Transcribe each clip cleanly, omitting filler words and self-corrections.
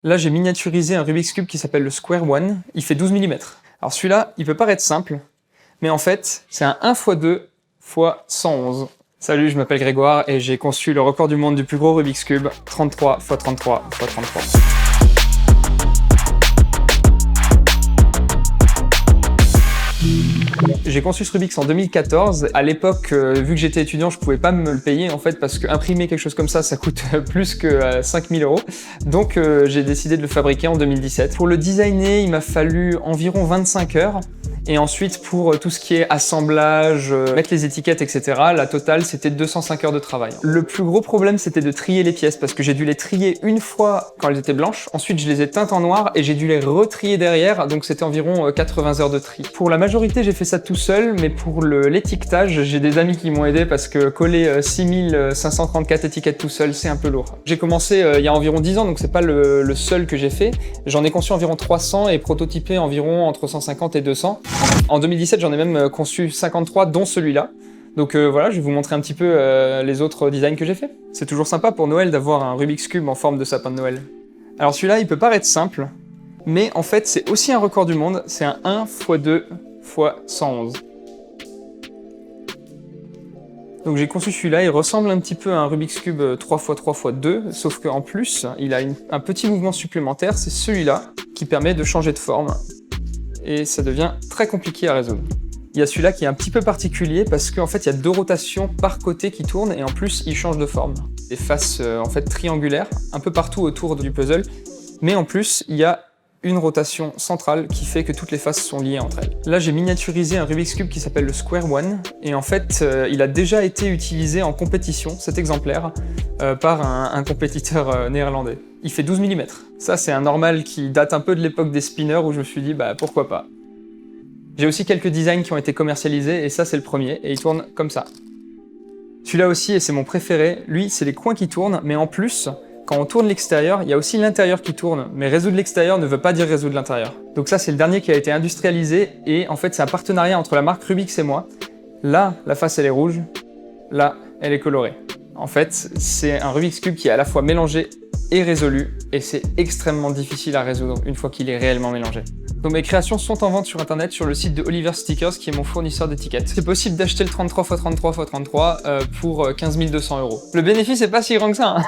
Là, j'ai miniaturisé un Rubik's Cube qui s'appelle le Square One. Il fait 12 mm. Alors celui-là, il peut paraître simple, mais en fait, c'est un 1 x 2 x 111. Salut, je m'appelle Grégoire et j'ai conçu le record du monde du plus gros Rubik's Cube, 33 x 33 x 33. J'ai conçu ce Rubik's en 2014. À l'époque, vu que j'étais étudiant, je pouvais pas me le payer en fait parce que imprimer quelque chose comme ça, ça coûte plus que 5000 €. Donc j'ai décidé de le fabriquer en 2017. Pour le designer, il m'a fallu environ 25 heures. Et ensuite, pour tout ce qui est assemblage, mettre les étiquettes, etc., la totale, c'était 205 heures de travail. Le plus gros problème, c'était de trier les pièces parce que j'ai dû les trier une fois quand elles étaient blanches. Ensuite, je les ai teintes en noir et j'ai dû les retrier derrière. Donc, c'était environ 80 heures de tri. Pour la majorité, j'ai fait ça tout seul, mais pour l'étiquetage, j'ai des amis qui m'ont aidé parce que coller 6534 étiquettes tout seul, c'est un peu lourd. J'ai commencé il y a environ 10 ans, donc c'est pas le seul que j'ai fait. J'en ai conçu environ 300 et prototypé environ entre 150 et 200. En 2017, j'en ai même conçu 53, dont celui-là. Donc voilà, je vais vous montrer un petit peu les autres designs que j'ai fait. C'est toujours sympa pour Noël d'avoir un Rubik's Cube en forme de sapin de Noël. Alors celui-là, il peut paraître simple, mais en fait, c'est aussi un record du monde. C'est un 1 x 2 x 111. Donc j'ai conçu celui-là, il ressemble un petit peu à un Rubik's Cube 3 x 3 x 2, sauf qu'en plus, il a un petit mouvement supplémentaire, c'est celui-là qui permet de changer de forme. Et ça devient très compliqué à résoudre. Il y a celui-là qui est un petit peu particulier parce qu'en fait il y a 2 rotations par côté qui tournent et en plus il change de forme. Des faces en fait triangulaires un peu partout autour du puzzle, mais en plus il y a une rotation centrale qui fait que toutes les faces sont liées entre elles. Là j'ai miniaturisé un Rubik's Cube qui s'appelle le Square One et en fait il a déjà été utilisé en compétition, cet exemplaire, par un compétiteur néerlandais. Il fait 12 mm. Ça c'est un normal qui date un peu de l'époque des spinners où je me suis dit bah pourquoi pas. J'ai aussi quelques designs qui ont été commercialisés et ça c'est le premier et il tourne comme ça. Celui-là aussi et c'est mon préféré, lui c'est les coins qui tournent mais en plus quand on tourne l'extérieur, il y a aussi l'intérieur qui tourne, mais résoudre l'extérieur ne veut pas dire résoudre l'intérieur. Donc ça c'est le dernier qui a été industrialisé et en fait c'est un partenariat entre la marque Rubik's et moi. Là la face elle est rouge, là elle est colorée. En fait c'est un Rubik's Cube qui est à la fois mélangé et résolu et c'est extrêmement difficile à résoudre une fois qu'il est réellement mélangé. Donc mes créations sont en vente sur internet sur le site de Oliver Stickers qui est mon fournisseur d'étiquettes. C'est possible d'acheter le 33 x 33 x 33 pour 15 200 €. Le bénéfice est pas si grand que ça.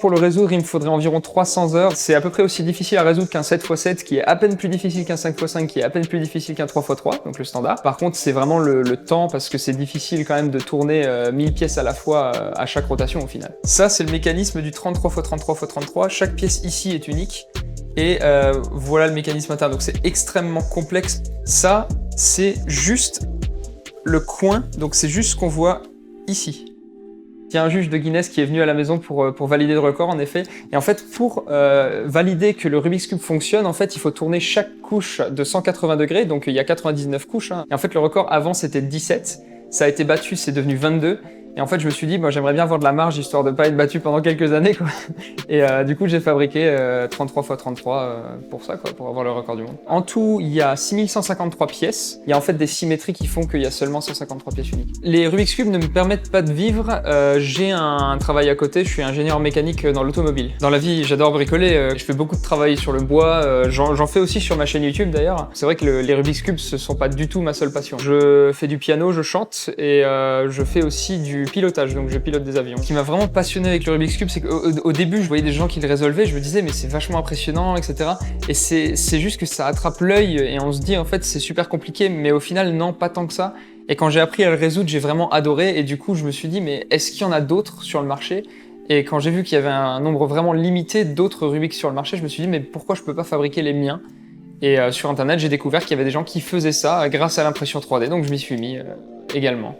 Pour le résoudre, il me faudrait environ 300 heures. C'est à peu près aussi difficile à résoudre qu'un 7 x 7 qui est à peine plus difficile qu'un 5 x 5 qui est à peine plus difficile qu'un 3 x 3, donc le standard. Par contre, c'est vraiment le temps parce que c'est difficile quand même de tourner 1000 pièces à la fois à chaque rotation au final. Ça, c'est le mécanisme du 33 x 33 x 33. Chaque pièce ici est unique. Et voilà le mécanisme interne, donc c'est extrêmement complexe. Ça, c'est juste le coin, donc c'est juste ce qu'on voit ici. Il y a un juge de Guinness qui est venu à la maison pour valider le record, en effet. Et en fait, pour valider que le Rubik's Cube fonctionne, en fait, il faut tourner chaque couche de 180 degrés, donc il y a 99 couches. Hein. Et en fait, le record avant, c'était 17. Ça a été battu, c'est devenu 22. Et en fait, je me suis dit, moi, j'aimerais bien avoir de la marge, histoire de pas être battu pendant quelques années, quoi. Et du coup, j'ai fabriqué 33 x 33 pour ça, quoi, pour avoir le record du monde. En tout, il y a 6153 pièces. Il y a en fait des symétries qui font qu'il y a seulement 153 pièces uniques. Les Rubik's Cube ne me permettent pas de vivre. J'ai un travail à côté, je suis ingénieur mécanique dans l'automobile. Dans la vie, j'adore bricoler. Je fais beaucoup de travail sur le bois. J'en fais aussi sur ma chaîne YouTube, d'ailleurs. C'est vrai que les Rubik's Cube, ce sont pas du tout ma seule passion. Je fais du piano, je chante et je fais aussi du pilotage, donc je pilote des avions. Ce qui m'a vraiment passionné avec le Rubik's Cube, c'est qu'au début, je voyais des gens qui le résolvaient, je me disais mais c'est vachement impressionnant, etc. Et c'est juste que ça attrape l'œil et on se dit en fait c'est super compliqué, mais au final non, pas tant que ça. Et quand j'ai appris à le résoudre, j'ai vraiment adoré et du coup je me suis dit mais est-ce qu'il y en a d'autres sur le marché? Et quand j'ai vu qu'il y avait un nombre vraiment limité d'autres Rubik's sur le marché, je me suis dit mais pourquoi je peux pas fabriquer les miens? Et sur internet, j'ai découvert qu'il y avait des gens qui faisaient ça grâce à l'impression 3D, donc je m'y suis mis également.